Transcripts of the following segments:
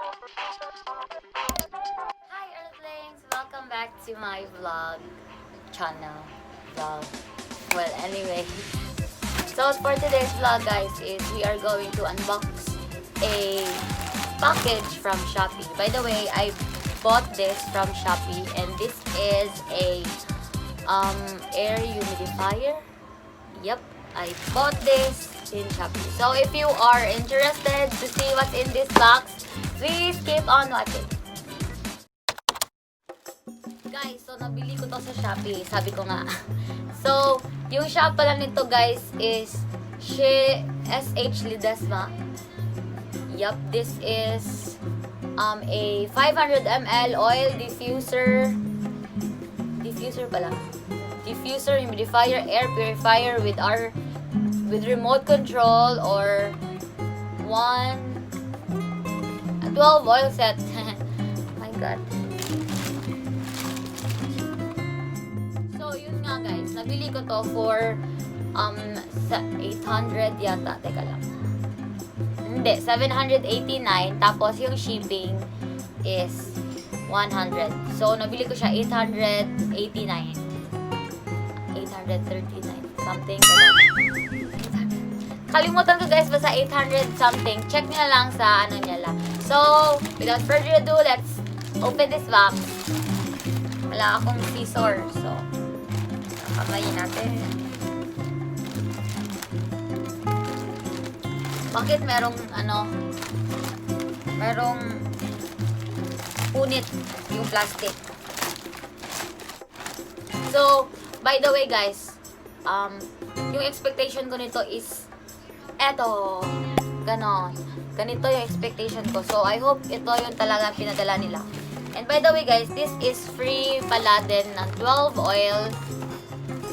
Hi Earthlings! Welcome back to my vlog channel. Well, anyway. So for today's vlog, guys, is we are going to unbox a package from Shopee. By the way, I bought this from Shopee, and this is a air humidifier. Yep, I bought this in Shopee. So if you are interested to see what's in this box, please keep on watching. Guys, so nabili ko to sa Shopee. Sabi ko nga. So, yung shop pala nito, guys, is SHLED Aroma. Yup, this is a 500 ml oil diffuser. Diffuser humidifier, air purifier with remote control or 12 oil set. My God. So, yun nga guys. Nabili ko to for 800 yata. Teka lang. Hindi, 789. Tapos, yung shipping is 100. So, nabili ko siya 839. 839. Something. Kalimutan ko guys, basta 800 something. Check nyo na lang sa ano niya lang. So, without further ado, let's open this box. Wala akong scissor. So, kamayin natin. Bakit merong punit yung plastic? So, by the way guys, yung expectation ko nito is eto, ganon. Ganito yung expectation ko. So, I hope ito yung talaga pinadala nila. And by the way guys, this is free pala din ng 12 oil.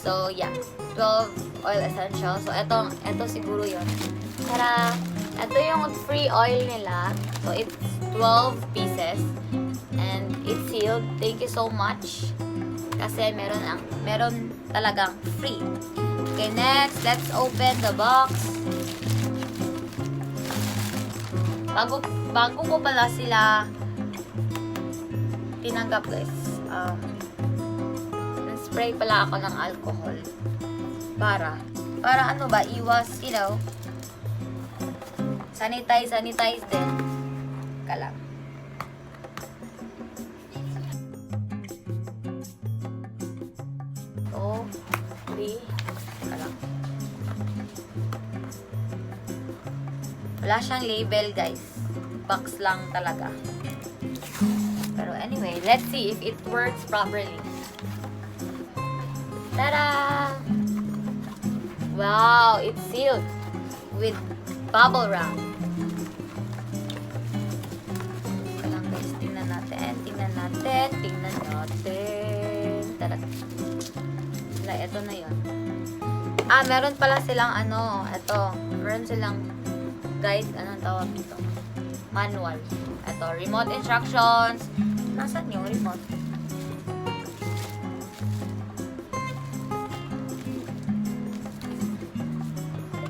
So, yeah. 12 oil essential. So, eto siguro yun. Tara! Ito yung free oil nila. So, it's 12 pieces. And it's sealed. Thank you so much. Kasi meron talagang free. Okay, next, let's open the box. Bago ko pala sila tinanggap guys. Spray pala ako ng alcohol. Para ano ba, iwas, sanitize din. Kalang. Oh, 3. Kalang. Wala siyang label, guys. Box lang talaga. Pero anyway, let's see if it works properly. Tada! Wow, it's sealed with bubble wrap. Kalang guys, tingnan natin. Tada. Ito na yun. Meron pala silang meron silang guide, anong tawag dito? Manual. Ito, remote instructions. Nasaan yung remote?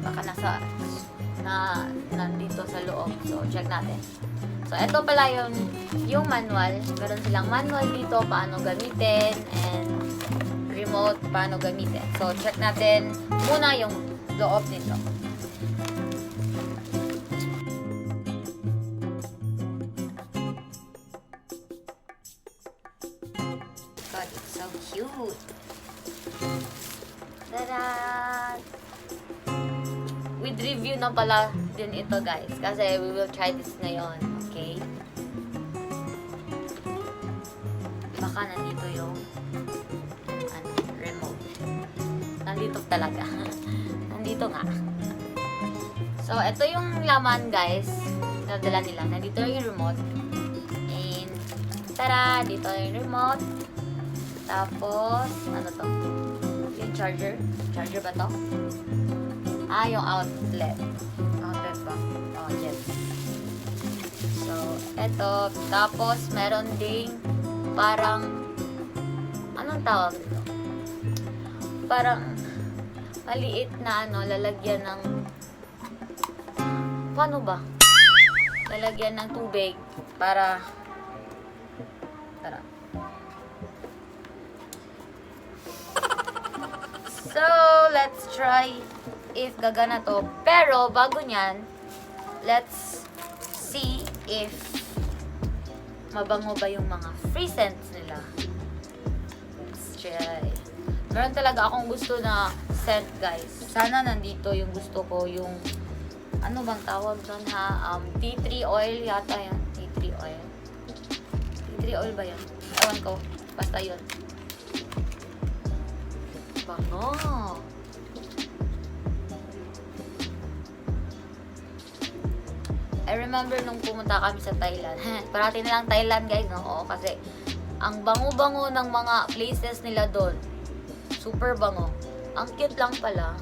Baka nandito sa loob. So, check natin. So, ito pala yung manual. Meron silang manual dito, paano gamitin, and remote, paano gamitin. So, check natin muna yung loob nito. God, it's so cute. Tada! With review na pala din ito guys. Kasi we will try this ngayon. Okay? Baka nandito yung remote. Nandito talaga. Nandito nga. So, ito yung laman guys. Nadala nila. Nandito yung remote. And, tara! Dito yung remote. Tapos, ano to? Yung charger. Charger ba to? Yung outlet. Outlet ba? Oh, yes. So, eto. Tapos, meron ding parang, anong tawag ito? Parang, maliit na lalagyan ng, paano ba? Lalagyan ng tubig. Para, tara. So, let's try if gagana to. Pero, bago nyan, let's see if mabango ba yung mga free scents nila. Let's try. Meron talaga akong gusto na scent, guys. Sana nandito yung gusto ko, yung ano bang tawag doon ha? Tea tree oil yata yan. Tea tree oil. Tea tree oil ba yan? Ewan ko. Basta yun. Bango. I remember nung pumunta kami sa Thailand. Parati na lang Thailand, guys, no? Oo, kasi ang bango-bango ng mga places nila doon. Super bango. Ang cute lang pala.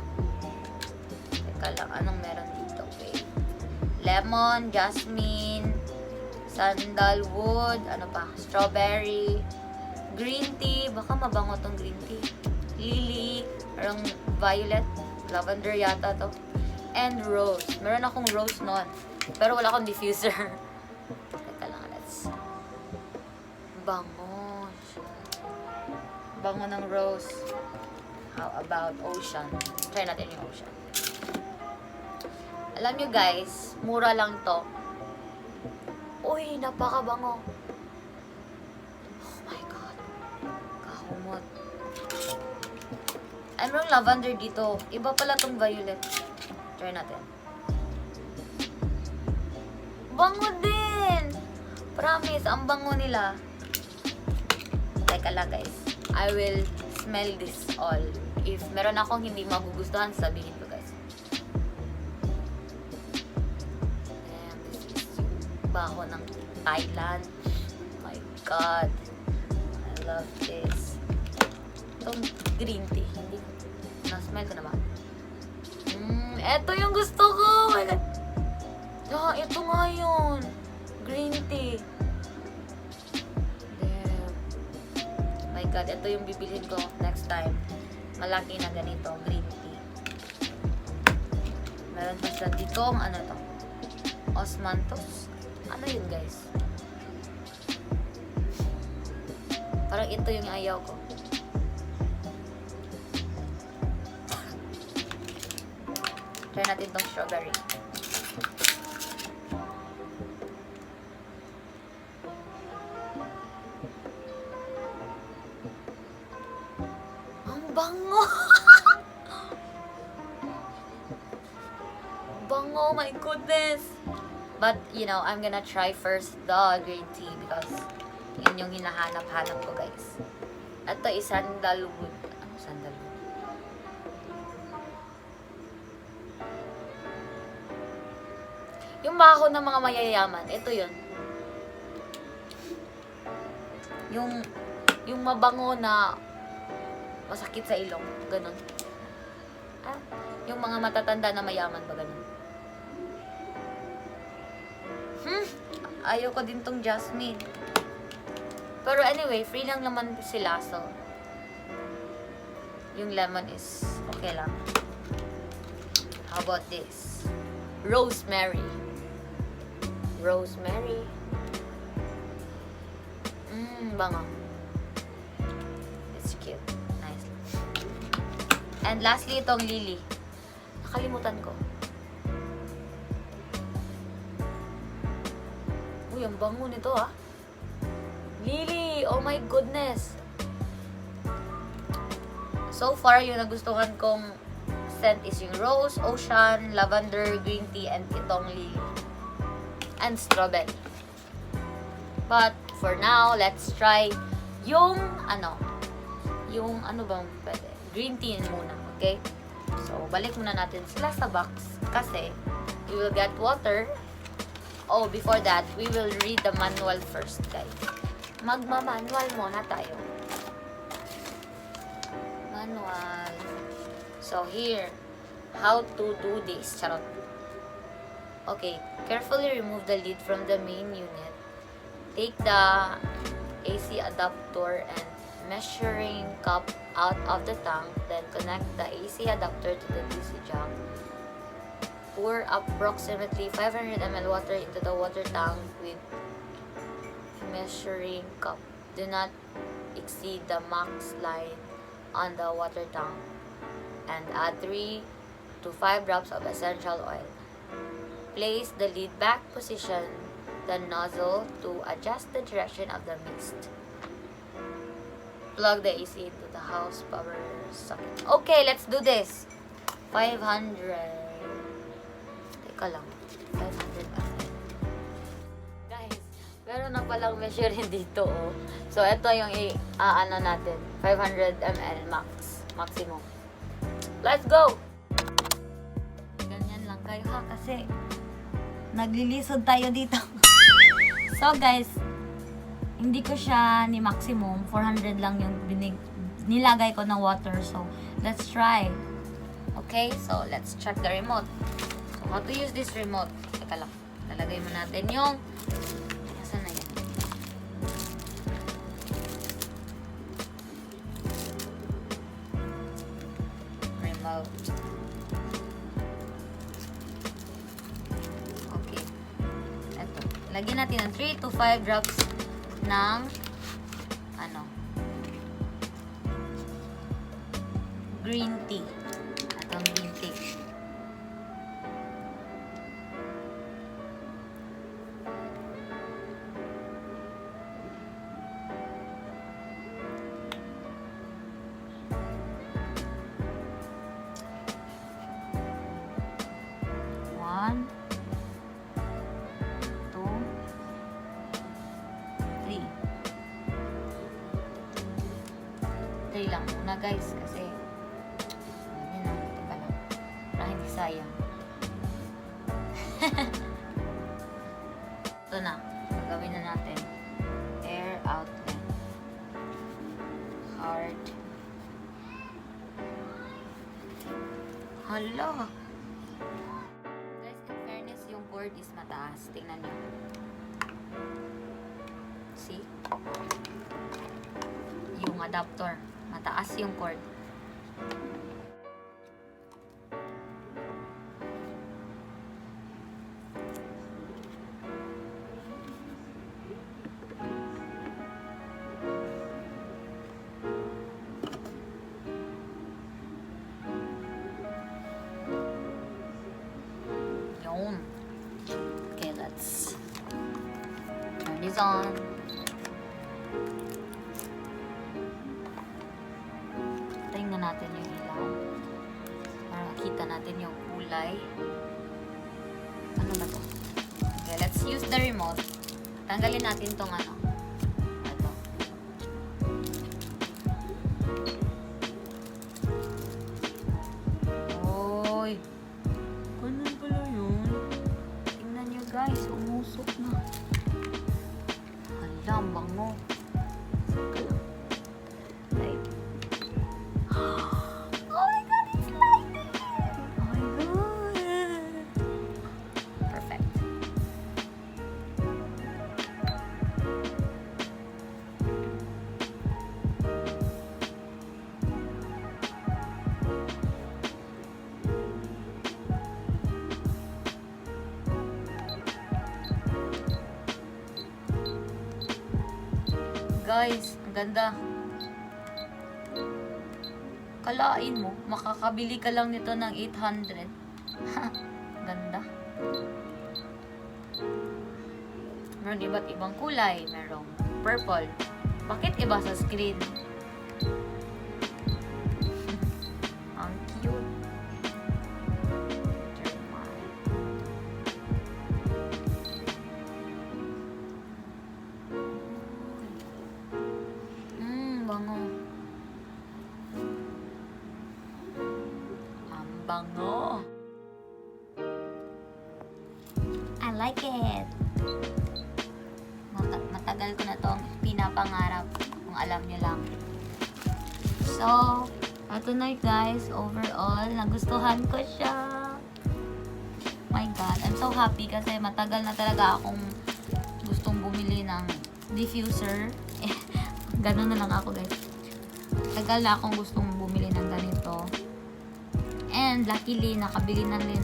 Teka lang, anong meron dito? Okay. Lemon, jasmine, sandalwood, ano pa? Strawberry, green tea. Baka mabango tong green tea. Lily, parang violet, lavender yata to. And rose. Meron akong rose nun. Pero wala akong diffuser. Teka lang, let's... Bango. Bango ng rose. How about ocean? Try natin yung ocean. Alam nyo guys, mura lang to. Uy, napakabango. Oh my God. Kahumot. Ay, merong lavender dito. Iba pala tong violet. Try natin. Bango din! Promise, ang bango nila. Teka lang guys. I will smell this all. If meron akong hindi magugustuhan, sabihin ko guys. And this is yung baho ng Thailand. Oh my God. I love this. Itong green tea. Hindi. Na-smell ko naman. Eto yung gusto ko! Oh my God. Ito nga yun. Green tea. Damn. Oh my God, ito yung bibilhin ko next time. Malaki na ganito, green tea. Meron pa siya dito, ano to? Osmanthus. Ano yun, guys? Parang ito yung ayaw ko. Try natin tong strawberry. Bango! Bango, my goodness! But, you know, I'm gonna try first the green tea because yun yung hinahanap-hanap ko, guys. Ito is sandalwood. Ano sandalwood? Yung baho ng mga mayayaman, ito yun. Yung mabango na masakit sa ilong, ganun. Yung mga matatanda na mayaman ba ganun? Ayoko din tong jasmine. Pero anyway, free lang naman sila, so yung lemon is okay lang. How about this? Rosemary. Rosemary. Bango. It's cute. And lastly, itong lily. Nakalimutan ko. Uy, ang bango nito ah. Lily! Oh my goodness! So far, yung nagustuhan kong scent is yung rose, ocean, lavender, green tea, and itong lily. And strawberry. But, for now, let's try yung ano bang pwede? Green tea muna, okay? So, balik muna natin sila sa box kasi we will get water. Oh, before that, we will read the manual first, guys. Magma-manual muna tayo. Manual. So, here, how to do this. Charot. Okay, carefully remove the lid from the main unit. Take the AC adapter and measuring cup out of the tank, then connect the AC adapter to the DC jack. Pour approximately 500 ml water into the water tank with measuring cup. Do not exceed the max line on the water tank. And add 3 to 5 drops of essential oil. Place the lid back, position the nozzle to adjust the direction of the mix. Plug the AC into the house power socket. Okay, let's do this. 500. Teka lang. 500 ml. Guys, meron na palang measuring dito, oh. So, ito yung ano natin. 500 ml maximum. Let's go! Ganyan lang kayo ha, kasi naglilisod tayo dito. So, guys, hindi ko siya ni maximum. 400 lang yung nilagay ko ng water. So, let's try. Okay, so let's check the remote. So, how to use this remote? Teka lang. Lalagay mo natin yung... Nasaan na yan? Remote. Okay. Ito. Lagyan natin ng 3 to 5 drops ng green tea. Itong green tea. One, 2, 3. 3 lang muna, guys, kasi sayang. Ito na. Gagawin na natin. Air outlet. Hard. Hala. Guys, in fairness, yung cord is mataas. Tingnan nyo. See? Yung adapter. Mataas yung cord. Okay, let's turn this on. Tingnan natin yung ilaw para makita natin yung kulay. Ano ba to? Okay, let's use the remote. Tanggalin natin tong ano. Ito. Oy. Ganun pala yun. Tingnan nyo guys, umusok na. Hala, ang bango. Like. Oh my god, it's lighting! Oh my god. Perfect. Guys, ang ganda. Kalain mo, makakabili ka lang nito ng 800. Ganda. Meron iba't ibang kulay. Merong purple. Bakit iba sa screen? Ang cute. Bango. Ang bango. I like it. Matagal ko na itong pinapangarap, kung alam nyo lang. So, ito na guys. Overall, nagustuhan ko siya. My God. I'm so happy kasi matagal na talaga akong gustong bumili ng diffuser. Ganun na lang ako guys. Tagal na akong gustong bumili ng ganito. And luckily, nakabili na rin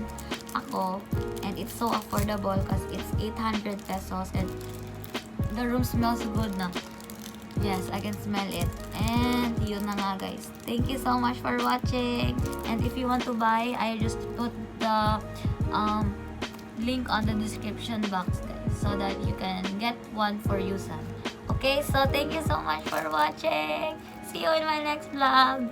ako. And it's so affordable kasi it's 800 pesos. And the room smells good na. Yes, I can smell it. And yun na nga guys. Thank you so much for watching. And if you want to buy, I just put the link on the description box guys, so that you can get one for Yusan. Okay, so thank you so much for watching. See you in my next vlog.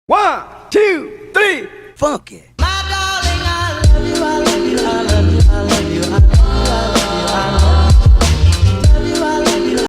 One, two, three, funky.